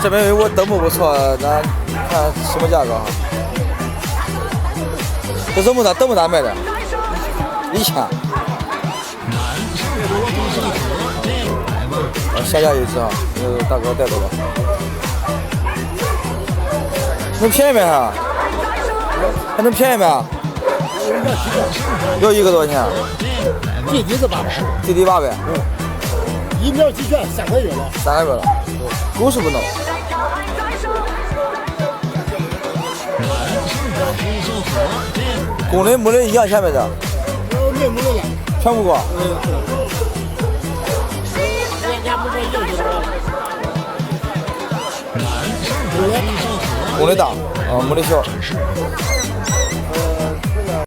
这边有我灯木不错，咱看什么价格哈？这灯木咋卖的？1000。下架一只啊，大哥带走了。能便宜没还？还能便宜没？要一个多少钱？最低是800，最低800。疫苗齐全，3个月了。3个月了，狗是不能。公的母的一样钱没的？没母的了，全不过。公的大，母的小。